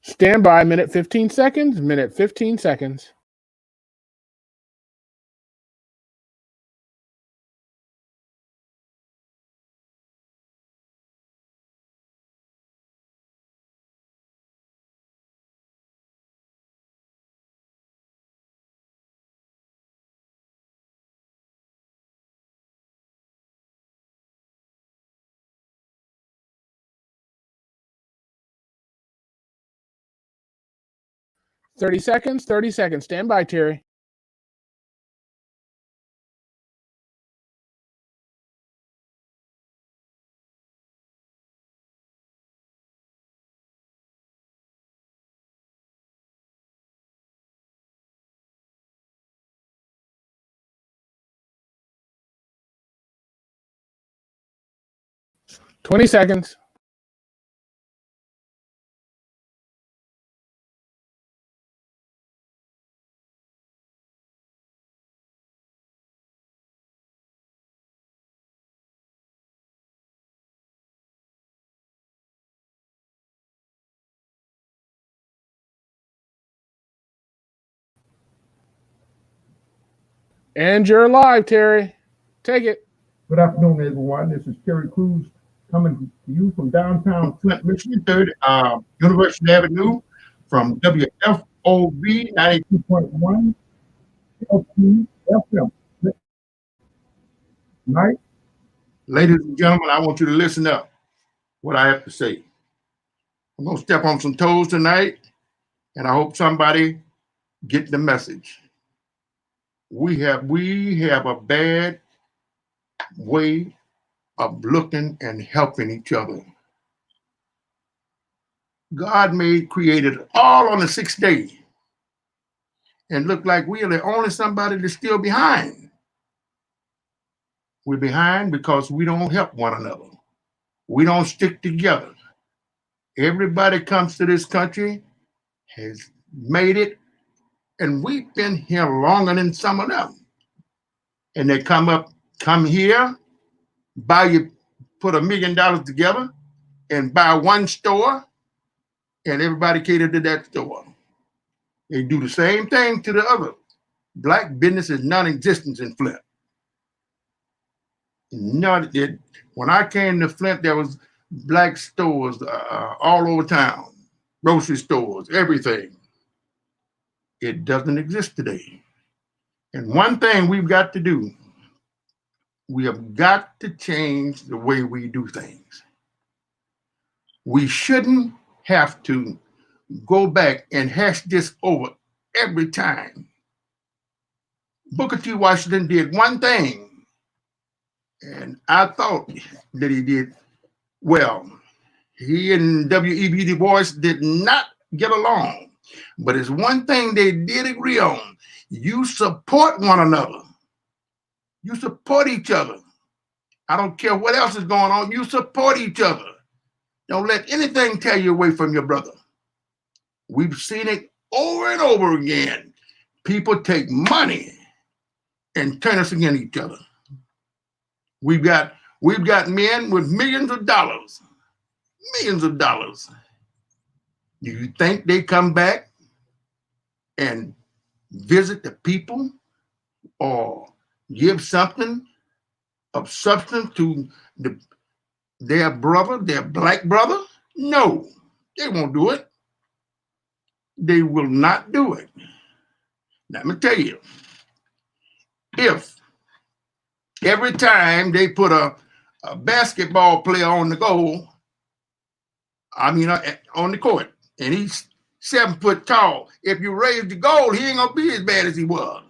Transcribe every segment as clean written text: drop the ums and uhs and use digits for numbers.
Stand by, minute 15 seconds, minute 15 seconds. Thirty seconds, 30 seconds. Stand by, Terry. Twenty seconds. And you're live, Terry. Take it. Good afternoon, everyone. This is Terry Cruz coming to you from downtown Flint, Michigan, 3rd University Avenue from WFOB 92.1 LP FM. Tonight, ladies and gentlemen, I want you to listen up what I have to say. I'm going to step on some toes tonight, and I hope somebody get the message. We have a bad way of looking and helping each other. God created all on the 6th day, and look like we are the only somebody that's still behind. We're behind because we don't help one another. We don't stick together. Everybody comes to this country, has made it, and we've been here longer than some of them. And they come here, put $1 million together and buy one store, and everybody cater to that store. They do the same thing to the other. Black business is non-existent in Flint. When I came to Flint, there was black stores all over town, grocery stores, everything. It doesn't exist today. And one thing we've got to do, we have got to change the way we do things. We shouldn't have to go back and hash this over every time. Booker T. Washington did one thing, and I thought that he did well. He and W.E.B. Du Bois did not get along, but it's one thing they did agree on. You support one another. You support each other. I don't care what else is going on. You support each other. Don't let anything tear you away from your brother. We've seen it over and over again. People take money and turn us against each other. We've got men with millions of dollars. Millions of dollars. Do you think they come back and visit the people or give something of substance to their brother, their black brother? No, they won't do it. They will not do it. Now, let me tell you, if every time they put a basketball player on the goal, on the court, and he's 7 foot tall, if you raise the goal, he ain't gonna be as bad as he was.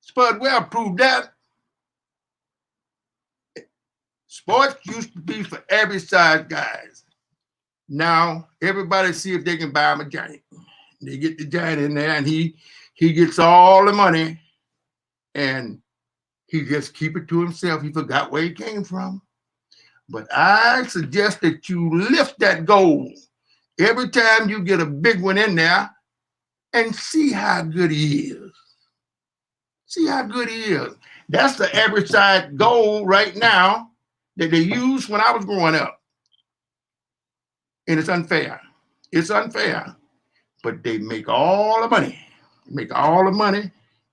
Spud Webb proved that. Sports used to be for average size guys. Now everybody see if they can buy him a giant. They get the giant in there, and he gets all the money, and he just keep it to himself. He forgot where he came from. But I suggest that you lift that goal every time you get a big one in there and see how good he is. See how good he is. That's the average size goal right now that they used when I was growing up. And it's unfair. It's unfair, but they make all the money,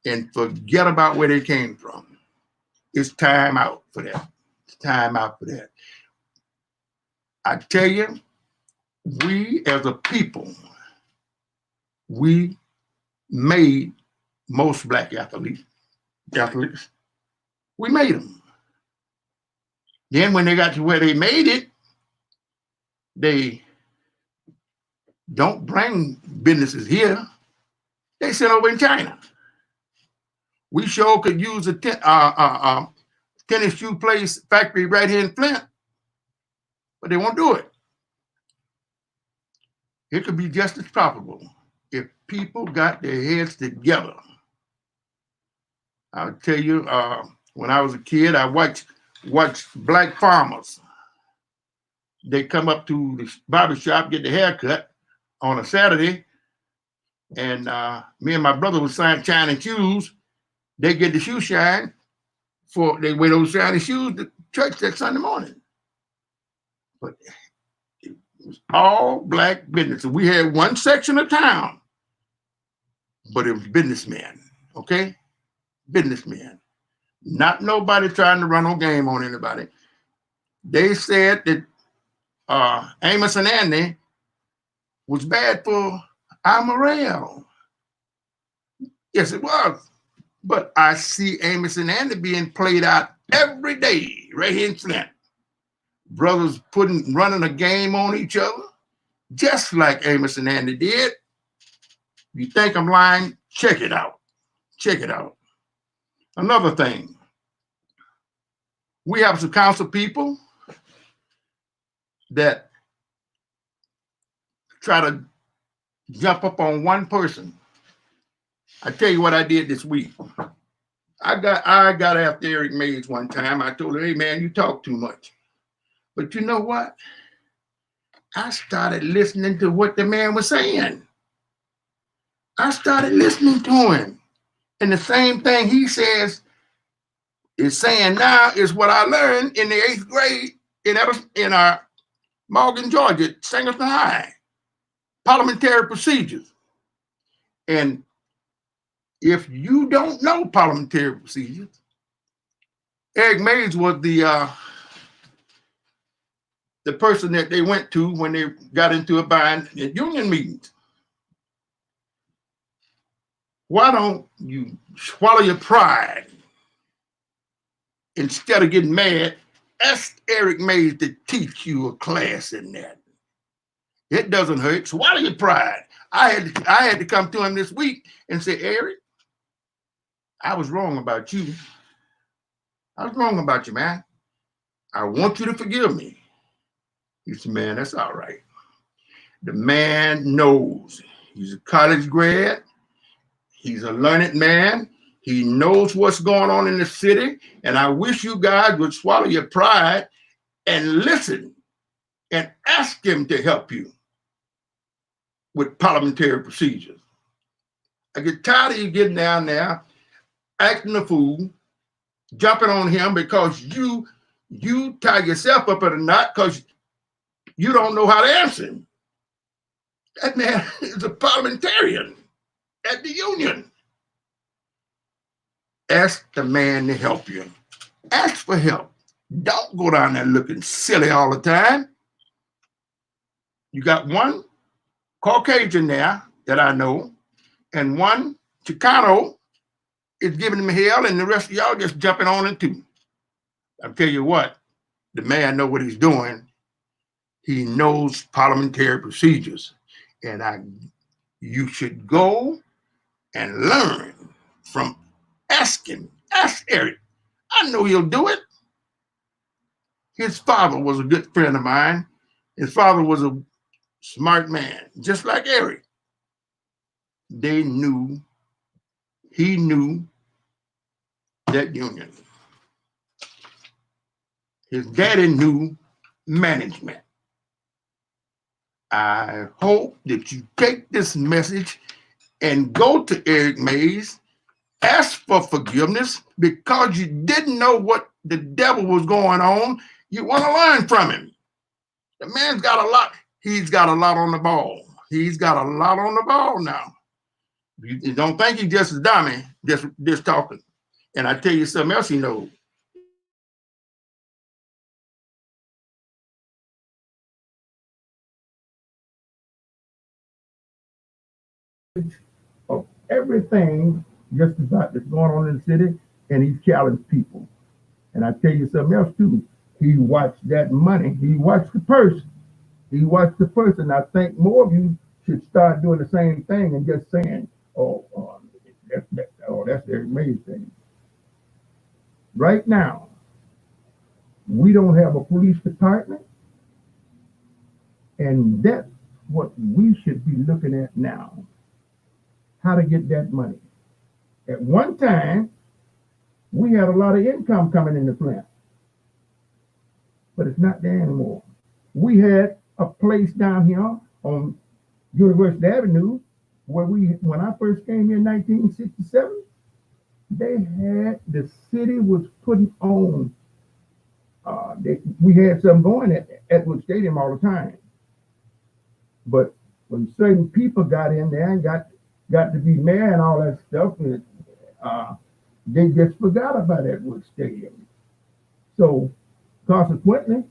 and forget about where they came from. It's time out for that. It's time out for that. I tell you, we as a people, we made most black athletes. We made them. Then when they got to where they made it, they don't bring businesses here. They sit over in China. We sure could use a tennis shoe place factory right here in Flint, but they won't do it. It could be just as profitable if people got their heads together. I'll tell you, when I was a kid, I watched black farmers. They come up to the barber shop, get their hair cut on a Saturday, and me and my brother was shining shoes. They get the shoe shine they wear those shiny shoes to church that Sunday morning. But it was all black business. We had one section of town, but it was businessmen, okay? Businessmen. Not nobody trying to run no game on anybody. They said that Amos and Andy was bad for our morale. Yes, it was. But I see Amos and Andy being played out every day right here in Flint. Brothers running a game on each other, just like Amos and Andy did. You think I'm lying? Check it out. Check it out. Another thing, we have some council people that try to jump up on one person. I tell you what I did this week. I got after Eric Mays one time. I told him, hey man, you talk too much. But you know what? I started listening to what the man was saying. I started listening to him. And the same thing he says is saying now is what I learned in the 8th grade in our Morgan, Georgia, Sangerson High. Parliamentary procedures. And if you don't know parliamentary procedures, Eric Mays was the person that they went to when they got into a bind at union meetings. Why don't you swallow your pride instead of getting mad? Ask Eric Mays to teach you a class in that. It doesn't hurt. Swallow your pride. I had to come to him this week and say, Eric, I was wrong about you. I was wrong about you, man. I want you to forgive me. He said, man, that's all right. The man knows. He's a college grad. He's a learned man. He knows what's going on in the city. And I wish you guys would swallow your pride and listen and ask him to help you with parliamentary procedures. I get tired of you getting down there, acting a fool, jumping on him because you tie yourself up in a knot because you don't know how to answer him. That man is a parliamentarian at the union. Ask the man to help you. Ask for help. Don't go down there looking silly all the time. You got one Caucasian there that I know, and one Chicano is giving him hell, and the rest of y'all just jumping on it too. I'll tell you what, the man knows what he's doing. He knows parliamentary procedures, and you should go and learn from asking. Ask Eric. I know he'll do it. His father was a good friend of mine. His father was a smart man, just like Eric. He knew that union. His daddy knew management. I hope that you take this message and go to Eric Mays, ask for forgiveness because you didn't know what the devil was going on. You want to learn from him. The man's got a lot. He's got a lot on the ball. He's got a lot on the ball now. You don't think he's just a dummy, just talking. And I tell you something else he knows. Of everything just about that's going on in the city, and he's challenged people. And I tell you something else too. He watched that money. He watched the purse. He watched the purse, and I think more of you should start doing the same thing and just saying, "Oh, that's the amazing." Right now, we don't have a police department, and that's what we should be looking at now. How to get that money. At one time, we had a lot of income coming in the plant, but it's not there anymore. We had a place down here on University Avenue where when I first came here in 1967, the city was putting on, we had something going at Edward Stadium all the time. But when certain people got in there and got to be mayor and all that stuff, they just forgot about Edward Stadium. So consequently,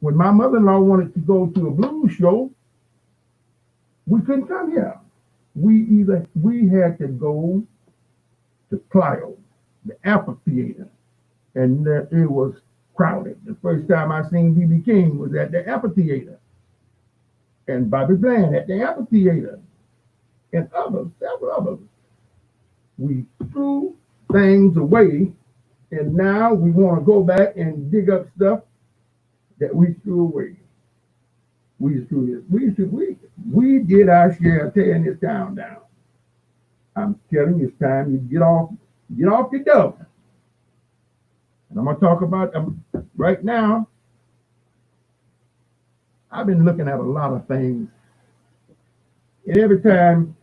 when my mother-in-law wanted to go to a blues show, we couldn't come here. We had to go to Clio, the amphitheater, and it was crowded. The first time I seen B.B. King was at the amphitheater, and Bobby Bland at the amphitheater, and several others. We threw things away, and now we want to go back and dig up stuff that we threw away. We did our share of tearing this town down. I'm telling you, it's time you get off your duff. And I'm gonna talk about right now. I've been looking at a lot of things, and every time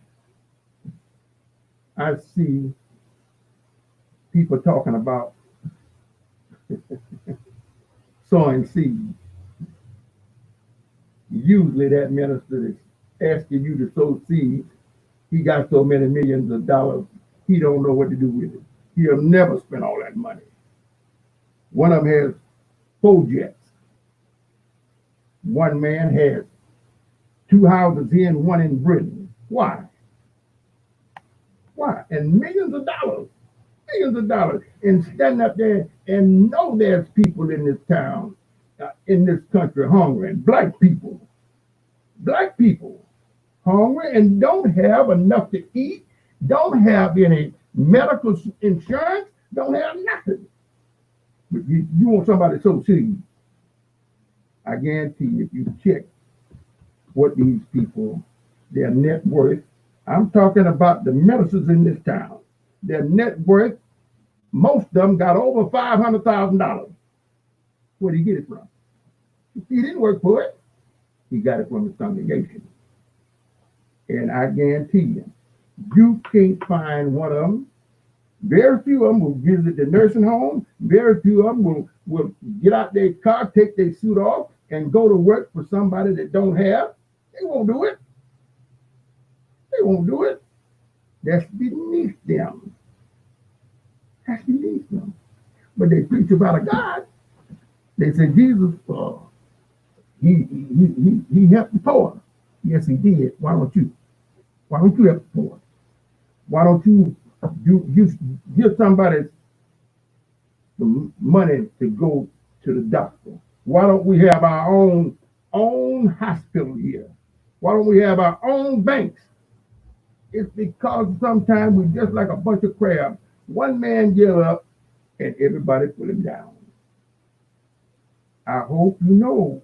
I see people talking about sowing seeds, usually that minister is asking you to sow seeds. He got so many millions of dollars, he don't know what to do with it. He'll never spend all that money. One of them has 4 jets. One man has 2 houses here and 1 in Britain. Why? And millions of dollars, and standing up there and know there's people in this town, in this country hungry, black people hungry and don't have enough to eat, don't have any medical insurance, don't have nothing. But you want somebody to sow seed. I guarantee you, if you check what these people, their net worth, I'm talking about the ministers in this town, their net worth, most of them got over $500,000. Where did he get it from? He didn't work for it. He got it from his congregation. And I guarantee you, you can't find one of them. Very few of them will visit the nursing home. Very few of them will get out their car, take their suit off, and go to work for somebody that don't have. They won't do it. That's beneath them. But they preach about a God. They say Jesus, he helped the poor. Yes, he did. Why don't you help the poor? Why don't you give somebody the money to go to the doctor? Why don't we have our own hospital here? Why don't we have our own banks? It's because sometimes we just like a bunch of crabs. One man give up and everybody put him down. I hope you know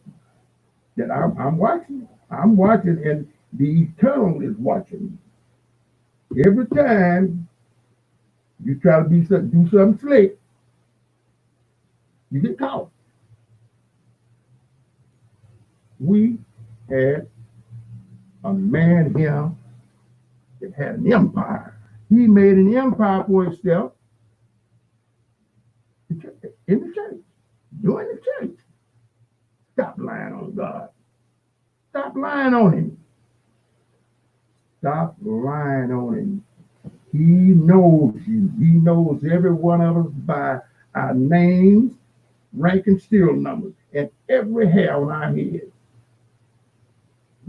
that I'm watching. I'm watching, and the Eternal is watching. Every time you try to do something slick, you get caught. We had a man here that had an empire. He made an empire for himself in the church, doing the church. Stop lying on God. Stop lying on him. Stop lying on him. He knows you. He knows every one of us by our names, rank, and serial numbers, and every hair on our head.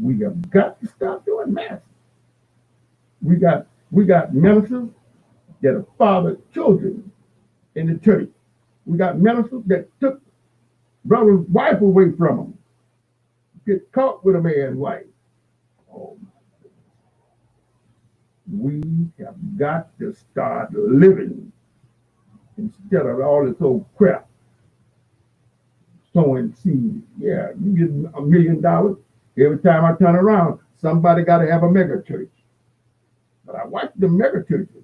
We have got to stop doing math. We got ministers that have fathered children in the church. We got ministers that took brother's wife away from them. Get caught with a man's wife. Oh, we have got to start living instead of all this old crap. Sowing seed. Yeah, you get $1 million. Every time I turn around, somebody got to have a mega church. But I watch the mega churches.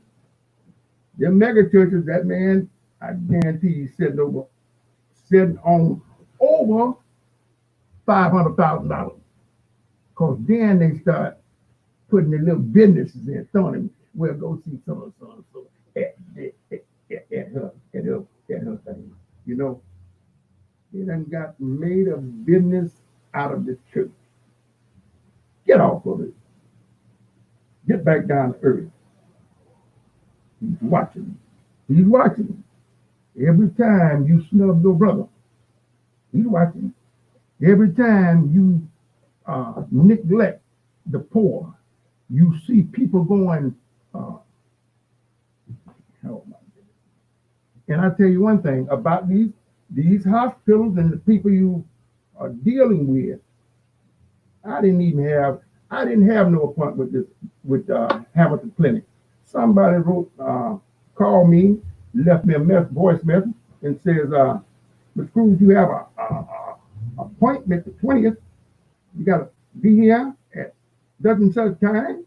The mega churches, that man, I guarantee he's sitting on over $500,000. Because then they start putting their little businesses in, throwing them, well, go see so and so at her thing. You know, they done got made a business out of the church. Get off of it. Get back down to earth. He's watching. He's watching. Every time you snub your brother, he's watching. Every time you neglect the poor, you see people going, oh my goodness. And I tell you one thing about these hospitals and the people you are dealing with. I didn't have no appointment with Hamilton Clinic. Somebody called me, left me a voice message, and says, Mr. Cruz, you have a appointment the 20th. You got to be here at such and such time,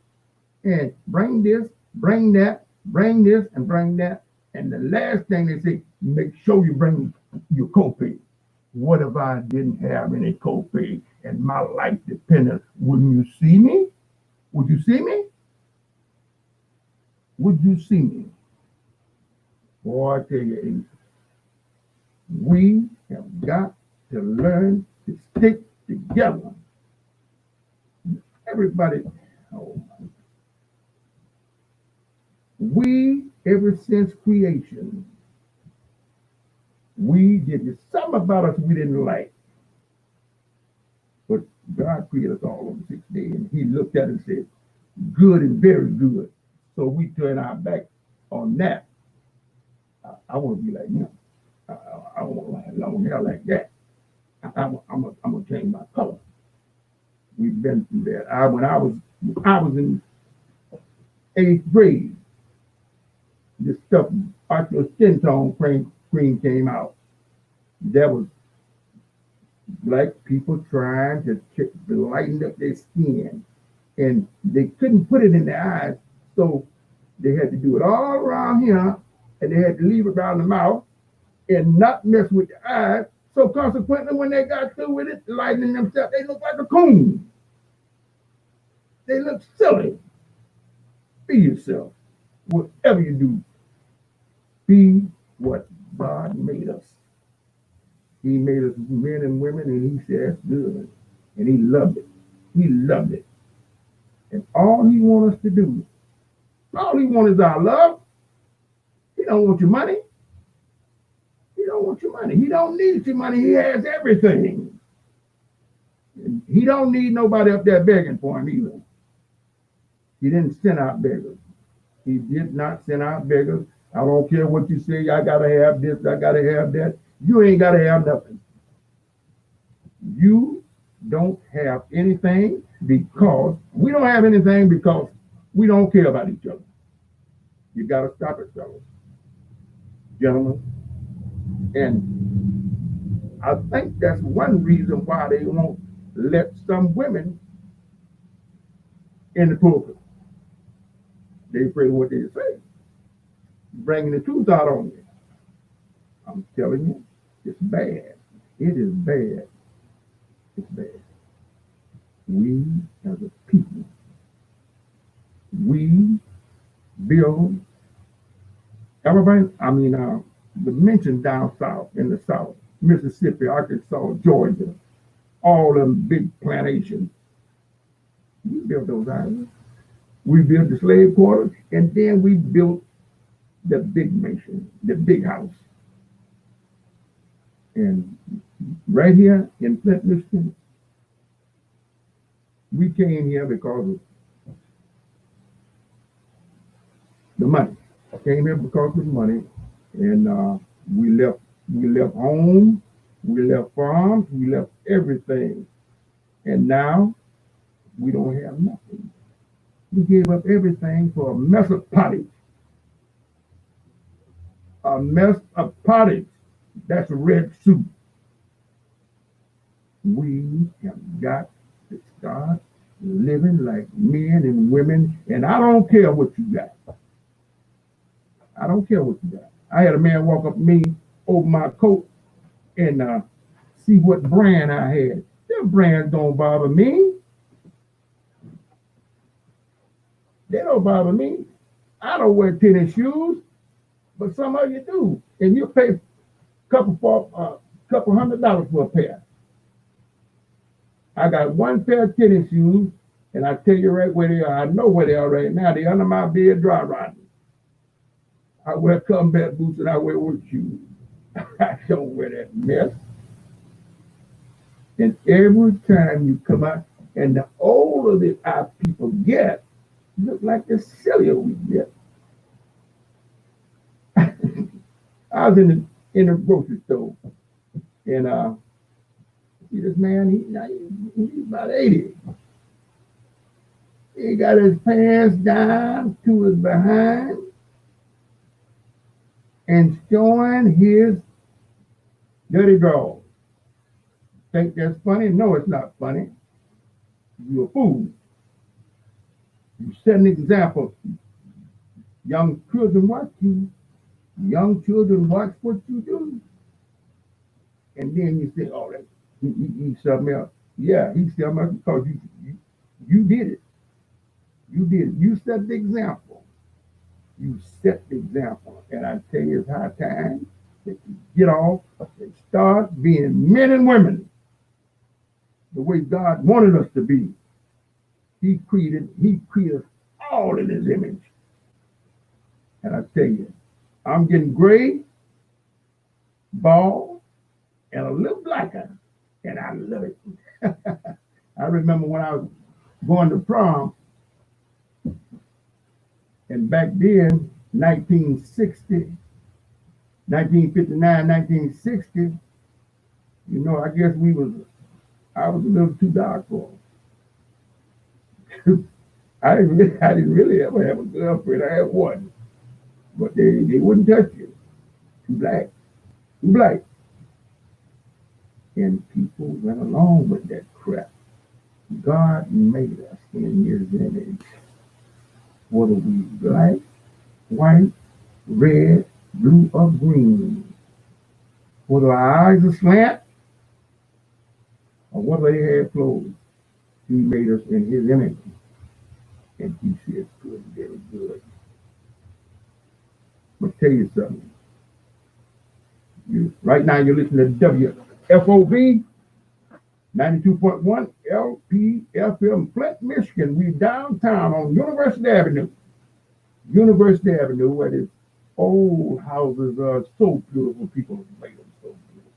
and bring this, bring that, bring this, and bring that. And the last thing they say, make sure you bring your copay. What if I didn't have any copay and my life depended? Wouldn't you see me? Would you see me? Would you see me? Boy, I tell you, we have got to learn to stick together. Everybody, we, ever since creation, we did something about us we didn't like. But God created us all on the 6th day, and he looked at it and said, good and very good. So we turn our back on that. I want to be like him. I want to have long hair like that. I'm gonna change my color. We've been through that. When I was in 8th grade, this stuff, Ocular Skin Tone cream came out. That was black people trying to lighten up their skin, and they couldn't put it in their eyes, so they had to do it all around here, and they had to leave it around the mouth and not mess with the eyes. So consequently, when they got through with it, lightening themselves, they look like a coon. They look silly. Be yourself. Whatever you do, be what God made us. He made us men and women, and he said that's good. And he loved it. He loved it. And all he wants us to do, all he wants is our love. He don't want your money. He don't want your money. He don't need your money. He has everything. And he don't need nobody up there begging for him either. He didn't send out beggars. He did not send out beggars. I don't care what you say. I gotta have this. I gotta have that. You ain't gotta have nothing. You don't have anything because we don't have anything because we don't care about each other. You gotta stop it, fellas, gentlemen. And I think that's one reason why they won't let some women in the pulpit. They afraid of what they say, bringing the truth out on you. I'm telling you, it's bad. It is bad. It's bad. We as a people, we build everybody. The mention down south, in the south, Mississippi, Arkansas, Georgia, all them big plantations. We built those islands. We built the slave quarters, and then we built the big mansion, the big house. And right here in Flint, Michigan, we came here because of the money. I came here because of the money, and we left home, we left farms, we left everything, and now we don't have nothing. We gave up everything for a mess of pottage. A mess of pottage. That's red soup. We have got to start living like men and women, and I don't care what you got. I don't care what you got. I had a man walk up to me over my coat and see what brand I had. Them brands don't bother me. They don't bother me. I don't wear tennis shoes, but some of you do, and you pay a couple $100 for a pair. I got one pair of tennis shoes, and I tell you right where they are. I know where they are right now. They're under my bed dry rotting. I wear combat boots and I wear work shoes. I don't wear that mess. And every time you come out, and the older that our people get, look like the sillier we get. I was in the grocery store, and see this man, he's about 80. He got his pants down to his behind and showing his dirty drawers. Think that's funny? No, it's not funny. You're a fool. You set an example. Young children watch you. Young children watch what you do. And then you say, oh, he's something else. Yeah, he's something else because you did it. You did it. You set the example. You set the example. And I tell you, it's high time that you get off and start being men and women the way God wanted us to be. He created us all in his image. And I tell you, I'm getting gray, bald, and a little blacker, and I love it. I remember when I was going to prom, and back then, 1959, 1960, you know, I guess I was a little too dark for them. I didn't really ever have a girlfriend. I had one, but they wouldn't touch you. Too black. And people went along with that crap. God made us in his image. Whether we black, white, red, blue, or green. Whether our eyes are slant, or whether they have clothes, he made us in his image. And he says, good, very good. I'll tell you something. Right now you're listening to WFOV 92.1 LPFM, Flint, Michigan. We downtown on University Avenue. University Avenue, where these old houses are so beautiful. People have made them so beautiful.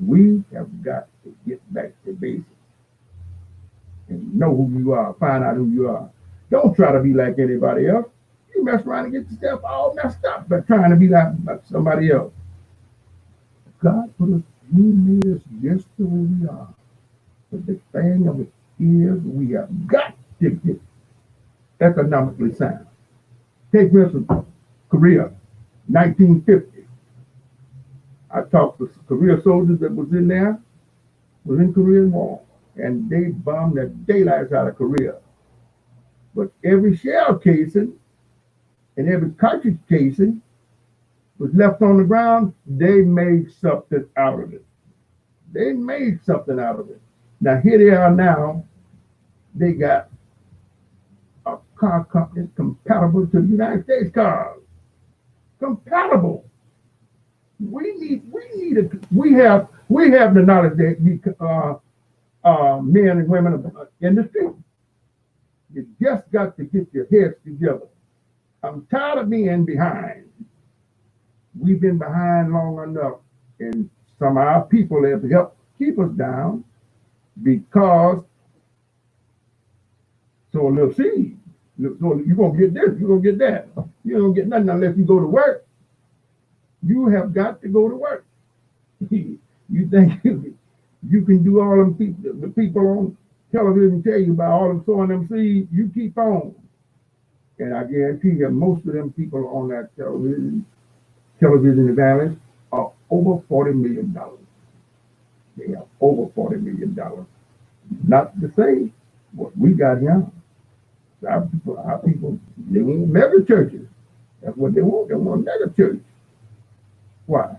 We have got to get back to basics and know who you are, find out who you are. Don't try to be like anybody else. You mess around and get yourself all messed up by trying to be like somebody else. God put us, he made us just the way we are. But the thing of it is, we have got to get economically sound. Take for instance, Korea, 1950. I talked to Korea soldiers that was in Korean War, and they bombed the daylights out of Korea. But every shell casing and every cartridge casing was left on the ground. They made something out of it. Now here they are now. They got a car company compatible to the United States cars. Compatible. We have the knowledge that we men and women of industry. You just got to get your heads together. I'm tired of being behind. We've been behind long enough, and some of our people have helped keep us down because so a little seed. So you're gonna get this, you're gonna get that. You don't get nothing unless you go to work. You have got to go to work. You think you can do all them people, the people on television tell you about all them sowing them seeds, you keep on. And I guarantee you, most of them people on that television evangelists are over $40 million. They are over $40 million. Not to say what we got here. Our people, they want mega churches. That's what they want. They want mega church. Why?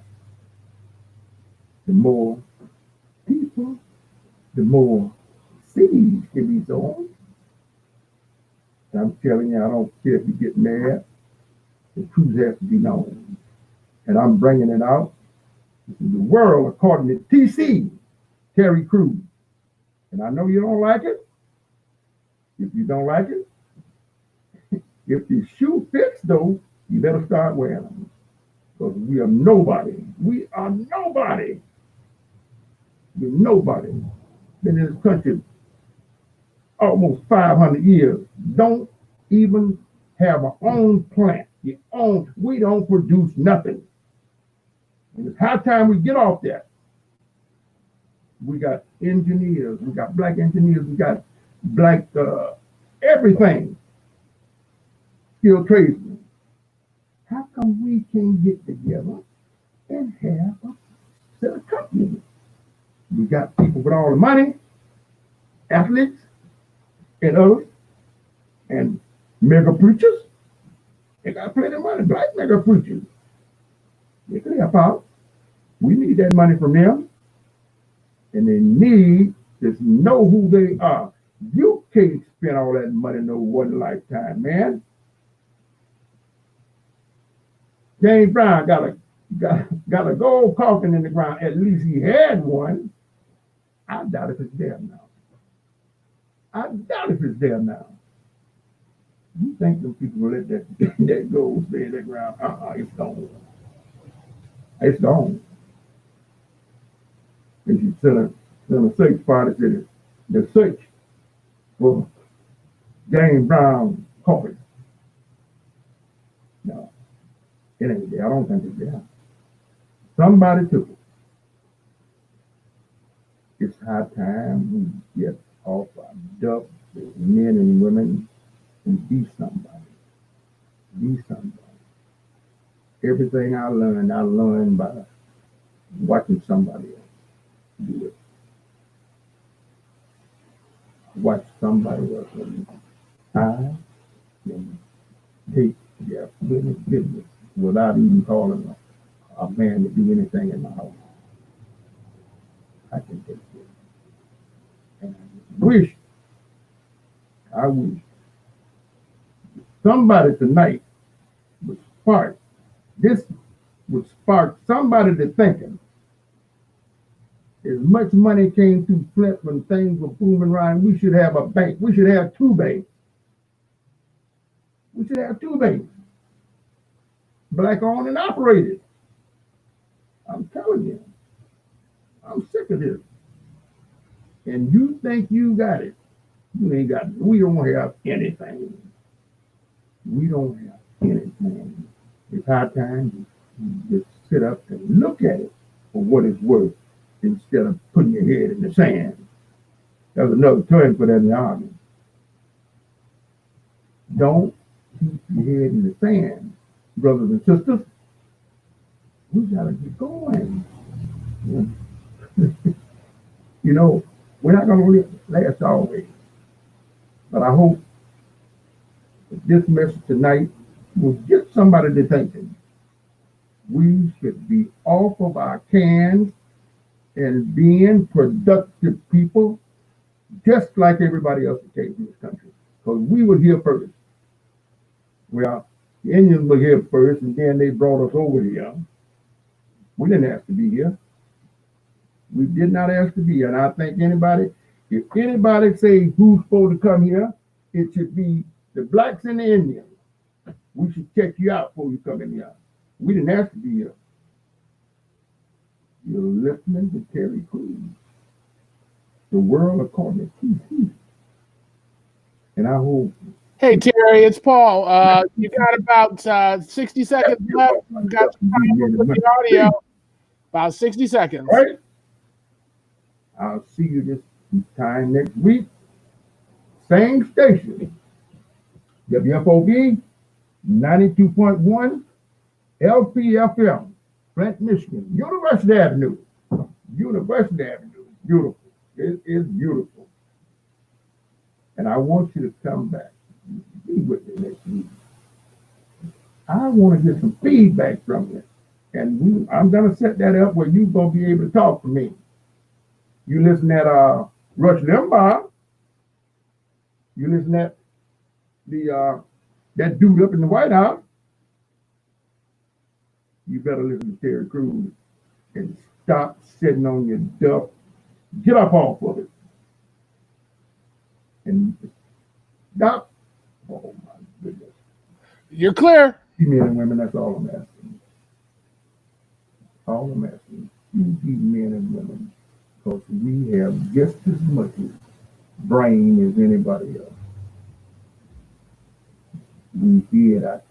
The more people, the more seeds can be sown. I'm telling you, I don't care if you get mad. The truth has to be known. And I'm bringing it out. This is the world according to TC, Terry Crews. And I know you don't like it. If you don't like it, if the shoe fits though, you better start wearing them. Because we are nobody. We are nobody. We're nobody. Been in this country almost 500 years. Don't even have our own plant. We don't produce nothing. And it's high time we get off that. We got engineers, we got black engineers, we got black everything. Skilled tradesmen. How come we can't get together and have a set of companies? We got people with all the money, athletes, and others, and mega preachers. They got plenty of money, black mega preachers. They can help out. We need that money from them. And they need to know who they are. You can't spend all that money in no one lifetime, man. James Brown got a gold coffin in the ground. At least he had one. I doubt if it's there now. I doubt if it's there now. You think them people will let that gold stay in the ground? It's gone. It's gone. And she sent a search party to the search for James Brown coffin. No, it ain't there. I don't think it's there. Somebody took it. It's high time we get off our duff as men and women and be somebody. Be somebody. Everything I learned by watching somebody else do it. Watch somebody else and I can take their business without even calling a man to do anything in my house. I can take it. And I wish somebody tonight would spark somebody to thinking. As much money came through Flint when things were booming around, we should have a bank. We should have two banks. We should have two banks. Black owned and operated. I'm telling you. I'm sick of this. And you think you got it. You ain't got it. We don't have anything. We don't have anything. It's high time you just sit up and look at it for what it's worth instead of putting your head in the sand. There's another term for that in the army. Don't keep your head in the sand, brothers and sisters. We gotta get going. You know, we're not gonna last always. But I hope that this message tonight will get somebody to thinking. We should be off of our cans and being productive people, just like everybody else that came to this country. Because we were here first. Well, the Indians were here first, and then they brought us over here. We didn't ask to be here. We did not ask to be here. And I think if anybody say who's supposed to come here, it should be the blacks and the Indians. We should check you out before you come in here. We didn't ask to be here. You're listening to Terry Crews, The World According to T.C. And I hope. Hey Terry, it's Paul. You got about 60 seconds left. I've got the problem with the audio. About 60 seconds. All right. I'll see you this time next week. Same station. WFOB 92.1 LPFM, Flint, Michigan. University Avenue. University Avenue. Beautiful. It is beautiful. And I want you to come back. Be with me next week. I want to get some feedback from you. And I'm going to set that up where you're going to be able to talk to me. You listen at Rush Limbaugh. You listen at the that dude up in the White House. You better listen to Terry Crews and stop sitting on your duff. Get up off of it. And stop. Oh my goodness. You're clear. Men and women, that's all I'm asking. All I'm asking. You be men and women. Because we have just as much brain as anybody else. We hear that